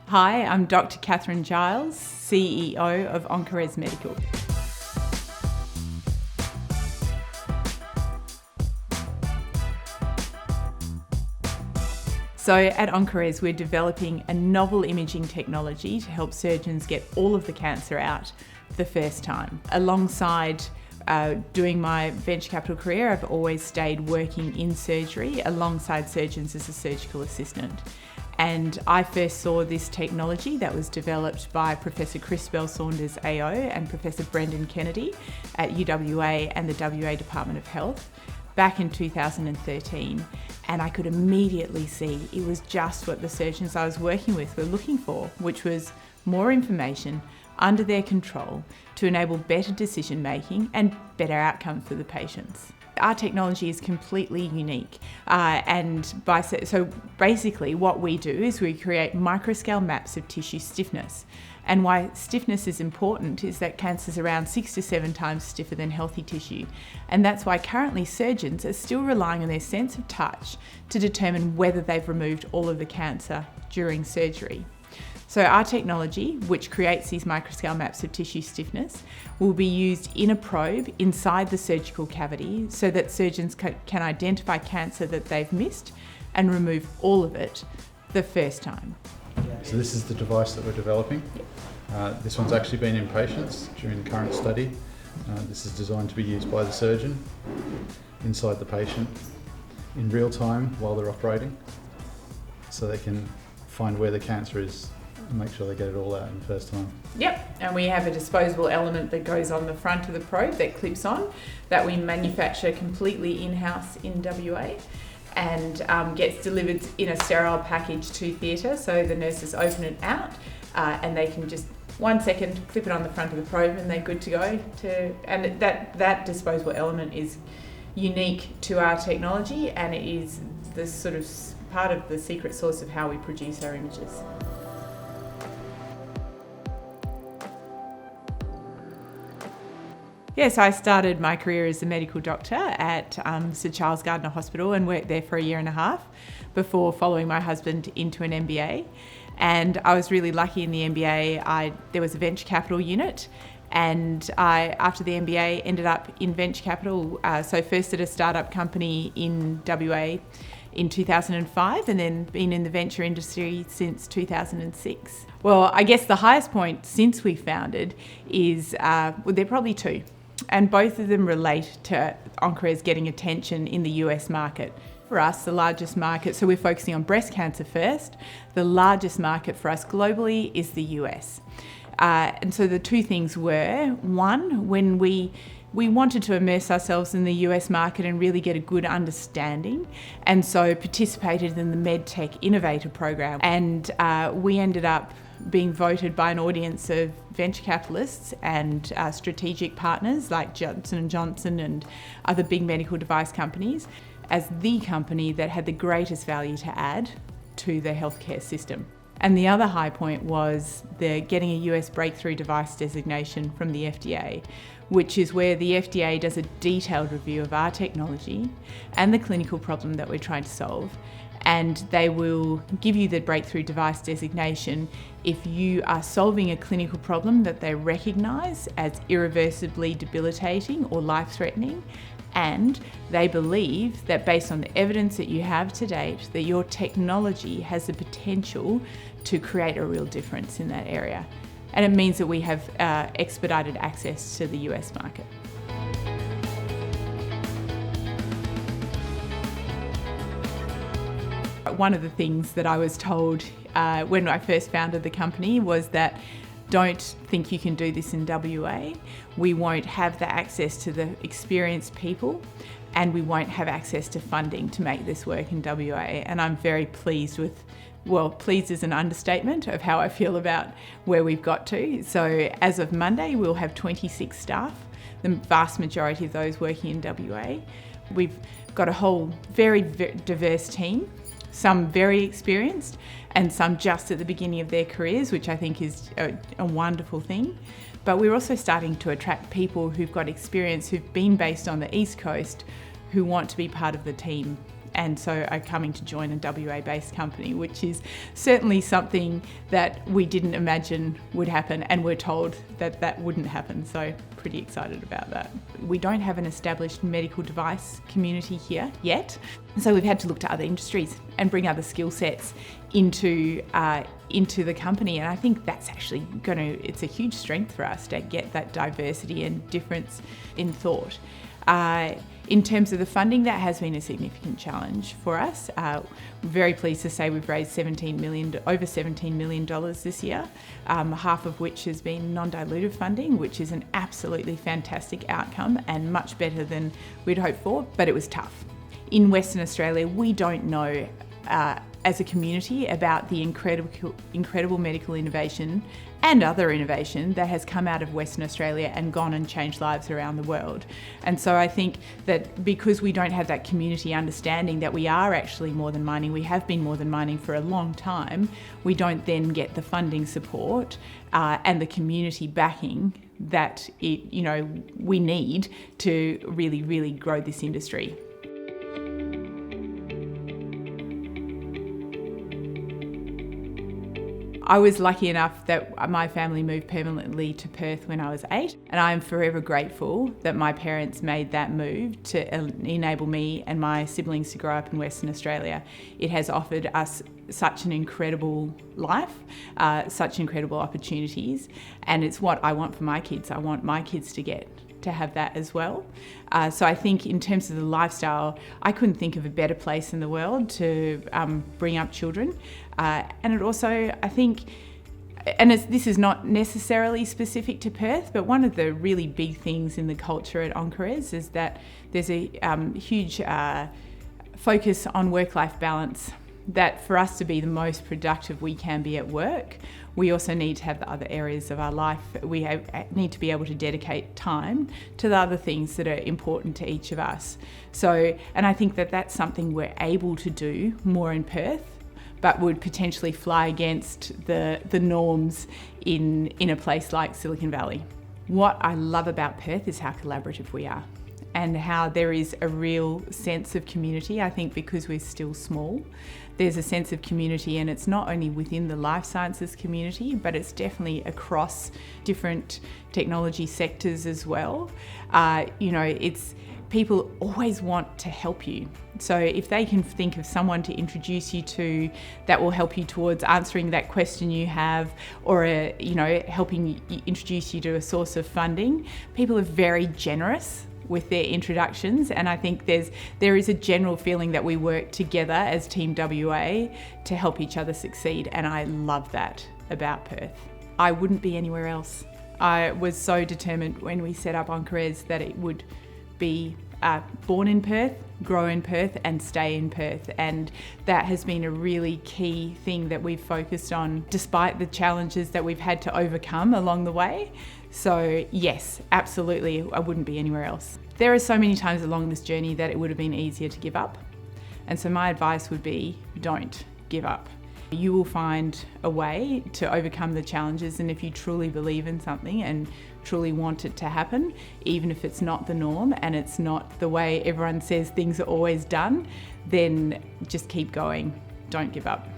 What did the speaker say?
Hi, I'm Dr. Katharine Giles, CEO of OncoRes Medical. So at OncoRes, we're developing a novel imaging technology to help surgeons get all of the cancer out the first time. Alongside doing my venture capital career, I've always stayed working in surgery alongside surgeons as a surgical assistant. And I first saw this technology that was developed by Professor Christabel Saunders AO and Professor Brendan Kennedy at UWA and the WA Department of Health back in 2013. And I could immediately see it was just what the surgeons I was working with were looking for, which was more information under their control to enable better decision making and better outcomes for the patients. Our technology is completely unique, so basically what we do is we create microscale maps of tissue stiffness. And why stiffness is important is that cancer is around 6 to 7 times stiffer than healthy tissue. And that's why currently surgeons are still relying on their sense of touch to determine whether they've removed all of the cancer during surgery. So our technology, which creates these microscale maps of tissue stiffness, will be used in a probe inside the surgical cavity so that surgeons can identify cancer that they've missed and remove all of it the first time. So this is the device that we're developing. This one's actually been in patients during the current study. This is designed to be used by the surgeon inside the patient in real time while they're operating, so they can find where the cancer is and make sure they get it all out in the first time. Yep, and we have a disposable element that goes on the front of the probe that clips on, that we manufacture completely in-house in WA and gets delivered in a sterile package to theatre, so the nurses open it out and they can just 1 second clip it on the front of the probe and they're good to go. And that disposable element is unique to our technology, and it is the sort of part of the secret sauce of how we produce our images. Yes, I started my career as a medical doctor at Sir Charles Gardner Hospital and worked there for 1.5 years before following my husband into an MBA. And I was really lucky in the MBA. There was a venture capital unit, and after the MBA, ended up in venture capital. So first at a startup company in WA in 2005, and then been in the venture industry since 2006. Well, I guess the highest point since we founded is, there are probably two. And both of them relate to OncoRes getting attention in the US market. For us, the largest market, so we're focusing on breast cancer first, the largest market for us globally is the US. And so the two things were, one, when we wanted to immerse ourselves in the US market and really get a good understanding, and so participated in the MedTech Innovator program. And we ended up being voted by an audience of venture capitalists and strategic partners like Johnson & Johnson and other big medical device companies as the company that had the greatest value to add to the healthcare system. And the other high point was getting a US breakthrough device designation from the FDA, which is where the FDA does a detailed review of our technology and the clinical problem that we're trying to solve. And they will give you the breakthrough device designation if you are solving a clinical problem that they recognise as irreversibly debilitating or life-threatening, and they believe that based on the evidence that you have to date, that your technology has the potential to create a real difference in that area. And it means that we have expedited access to the US market. One of the things that I was told when I first founded the company was that don't think you can do this in WA. We won't have the access to the experienced people, and we won't have access to funding to make this work in WA. And I'm very pleased with, well, pleased is an understatement of how I feel about where we've got to. So as of Monday, we'll have 26 staff, the vast majority of those working in WA. We've got a whole very diverse team, some very experienced and some just at the beginning of their careers, which I think is a wonderful thing. But we're also starting to attract people who've got experience, who've been based on the East Coast, who want to be part of the team and so are coming to join a WA-based company, which is certainly something that we didn't imagine would happen, and we're told that that wouldn't happen, so pretty excited about that. We don't have an established medical device community here yet, so we've had to look to other industries and bring other skill sets into the company, and I think that's actually it's a huge strength for us to get that diversity and difference in thought. In terms of the funding, that has been a significant challenge for us. We're very pleased to say we've raised over $17 million this year, half of which has been non-dilutive funding, which is an absolutely fantastic outcome and much better than we'd hoped for, but it was tough. In Western Australia, we don't know as a community about the incredible medical innovation and other innovation that has come out of Western Australia and gone and changed lives around the world. And so I think that because we don't have that community understanding that we are actually more than mining, we have been more than mining for a long time, we don't then get the funding support and the community backing that we need to really, really grow this industry. I was lucky enough that my family moved permanently to Perth when I was 8, and I am forever grateful that my parents made that move to enable me and my siblings to grow up in Western Australia. It has offered us such an incredible life, such incredible opportunities, and it's what I want for my kids. I want my kids to have that as well. So I think in terms of the lifestyle, I couldn't think of a better place in the world to bring up children. And it also, I think, this is not necessarily specific to Perth, but one of the really big things in the culture at OncoRes is that there's a huge focus on work-life balance, that for us to be the most productive we can be at work, we also need to have the other areas of our life. We need to be able to dedicate time to the other things that are important to each of us. So, and I think that that's something we're able to do more in Perth, but would potentially fly against the norms in a place like Silicon Valley. What I love about Perth is how collaborative we are, and how there is a real sense of community. I think because we're still small, there's a sense of community, and it's not only within the life sciences community, but it's definitely across different technology sectors as well. People always want to help you. So if they can think of someone to introduce you to that will help you towards answering that question you have, or helping you introduce you to a source of funding, people are very generous with their introductions, and I think there is a general feeling that we work together as Team WA to help each other succeed, and I love that about Perth. I wouldn't be anywhere else. I was so determined when we set up OncoRes that it would be born in Perth, grow in Perth, and stay in Perth, and that has been a really key thing that we've focused on despite the challenges that we've had to overcome along the way. So yes, absolutely, I wouldn't be anywhere else. There are so many times along this journey that it would have been easier to give up, and so my advice would be, don't give up. You will find a way to overcome the challenges, and if you truly believe in something and truly want it to happen, even if it's not the norm and it's not the way everyone says things are always done, then just keep going. Don't give up.